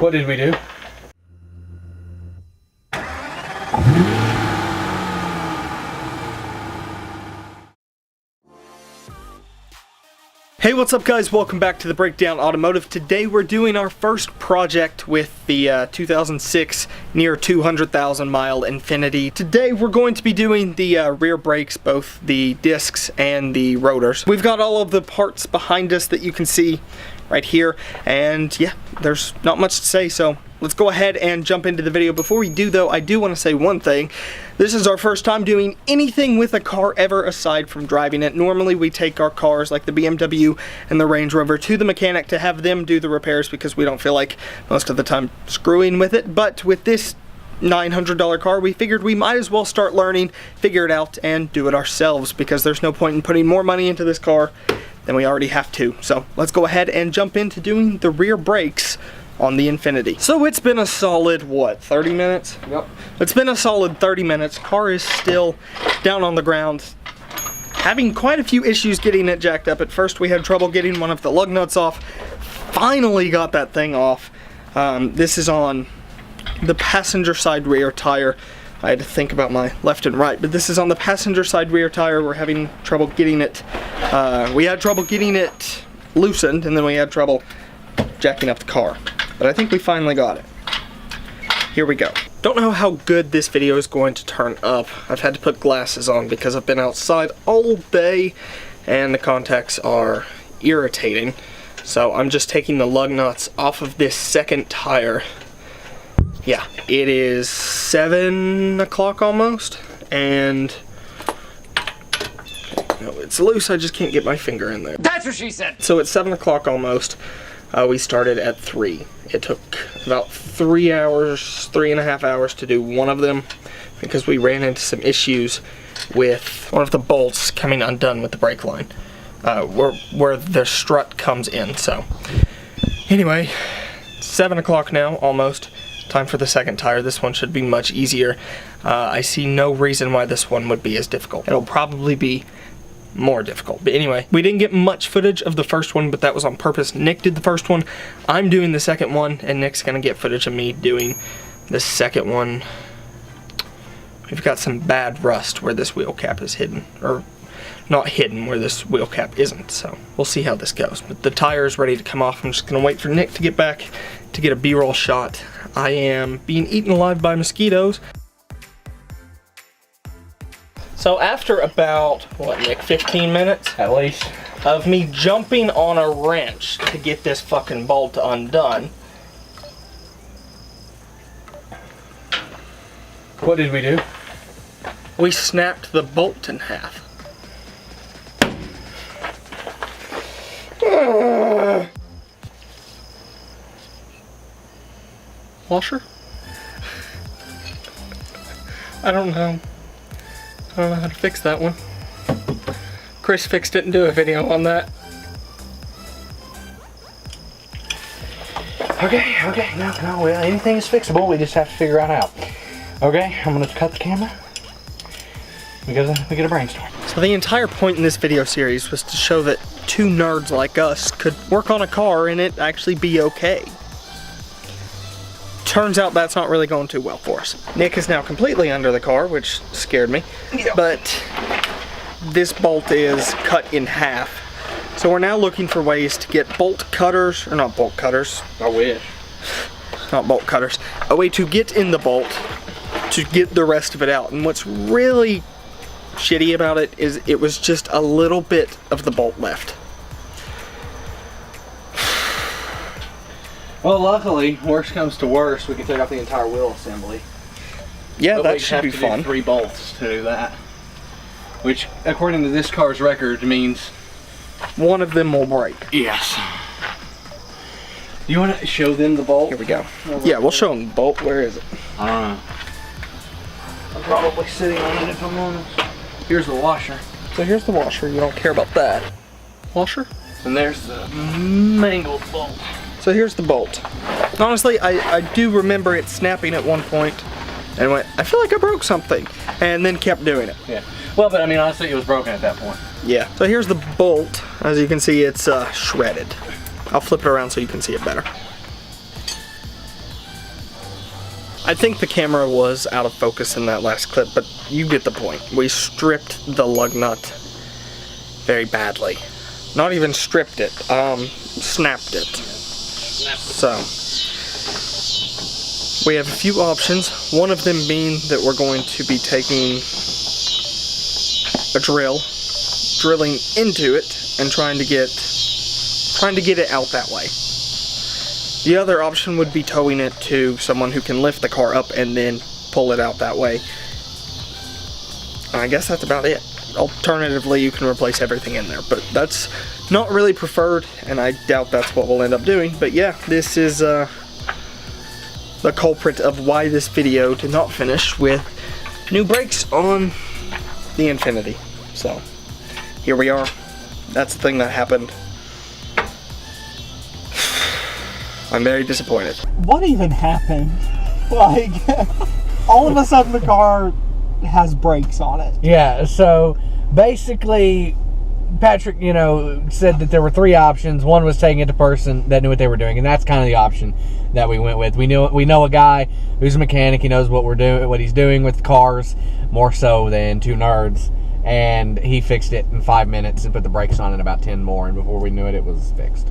What did we do? Hey, what's up guys? Welcome back to the Breakdown Automotive. Today we're doing our first project with the 2006 near 200,000 mile Infiniti. Today we're going to be doing the rear brakes, both the discs and the rotors. We've got all of the parts behind us that you can see right here, and yeah, there's not much to say, so let's go ahead and jump into the video. Before we do though, I do want to say one thing. This is our first time doing anything with a car ever aside from driving it. Normally we take our cars like the BMW and the Range Rover to the mechanic to have them do the repairs because we don't feel like most of the time screwing with it. But with this $900 car, we figured we might as well start learning, figure it out, and do it ourselves because there's no point in putting more money into this car than we already have to. So let's go ahead and jump into doing the rear brakes on the Infiniti. So it's been a solid, what, 30 minutes? Yep. It's been a solid 30 minutes. Car is still down on the ground, having quite a few issues getting it jacked up. At first we had trouble getting one of the lug nuts off. Finally got that thing off. This is on the passenger side rear tire. I had to think about my left and right, but this is on the passenger side rear tire. We're having trouble getting it, we had trouble getting it loosened, and then we had trouble jacking up the car. But I think we finally got it. Here we go. Don't know how good this video is going to turn up. I've had to put glasses on because I've been outside all day and the contacts are irritating. So I'm just taking the lug nuts off of this second tire. Yeah, it is 7 o'clock almost, and no, it's loose. I just can't get my finger in there. That's what she said. So it's 7 o'clock almost. We started at 3. It took about 3 hours, 3.5 hours to do one of them because we ran into some issues with one of the bolts coming undone with the brake line, where the strut comes in. So anyway, 7 o'clock now almost. Time for the second tire. This one should be much easier. I see no reason why this one would be as difficult. It'll probably be more difficult. But anyway, we didn't get much footage of the first one, but that was on purpose. Nick did the first one. I'm doing the second one, and Nick's gonna get footage of me doing the second one. We've got some bad rust where this wheel cap is hidden, or not hidden, where this wheel cap isn't, so we'll see how this goes. But the tire is ready to come off. I'm just gonna wait for Nick to get back to get a B-roll shot. I am being eaten alive by mosquitoes. So after about, what, Nick, 15 minutes? At least. Of me jumping on a wrench to get this fucking bolt undone. What did we do? We snapped the bolt in half. Washer? I don't know. I don't know how to fix that one. Chris fixed it and do a video on that. Okay, no, well, anything is fixable, we just have to figure it out. Okay, I'm gonna cut the camera. We gotta brainstorm. So the entire point in this video series was to show that two nerds like us could work on a car and it actually be okay. Turns out that's not really going too well for us. Nick is now completely under the car, which scared me. Yep. But this bolt is cut in half. So we're now looking for ways to get bolt cutters, or not bolt cutters. I wish. Not bolt cutters. A way to get in the bolt to get the rest of it out. And what's really shitty about it is it was just a little bit of the bolt left. Well, luckily, worst comes to worst, we can take off the entire wheel assembly. Yeah, but that should be fun. Do 3 bolts to do that, which, according to this car's record, means one of them will break. Yes. Do you want to show them the bolt? Here we go. Yeah, we'll show them the bolt. Where is it? I don't know. I'm probably sitting on it if I'm honest. Here's the washer. So here's the washer. You don't care about that. Washer? And there's the mangled bolt. So here's the bolt. Honestly, I do remember it snapping at one point and went, I feel like I broke something, and then kept doing it. Yeah. Well, but I mean, honestly, it was broken at that point. Yeah. So here's the bolt. As you can see, it's shredded. I'll flip it around so you can see it better. I think the camera was out of focus in that last clip, but you get the point. We stripped the lug nut very badly. Not even stripped it, snapped it. So, we have a few options. One of them being that we're going to be taking a drill, drilling into it, and trying to get it out that way. The other option would be towing it to someone who can lift the car up and then pull it out that way. I guess that's about it. Alternatively, you can replace everything in there, but that's not really preferred, and I doubt that's what we'll end up doing. But yeah, this is the culprit of why this video did not finish with new brakes on the Infiniti. So here we are. That's the thing that happened. I'm very disappointed. What even happened? Like, all of a sudden the car has brakes on it. Yeah, so basically, Patrick, said that there were 3 options. One was taking it to a person that knew what they were doing, and that's kind of the option that we went with. We know a guy who's a mechanic. He knows what he's doing with cars, more so than 2 nerds. And he fixed it in 5 minutes and put the brakes on in about 10 more, and before we knew it, it was fixed.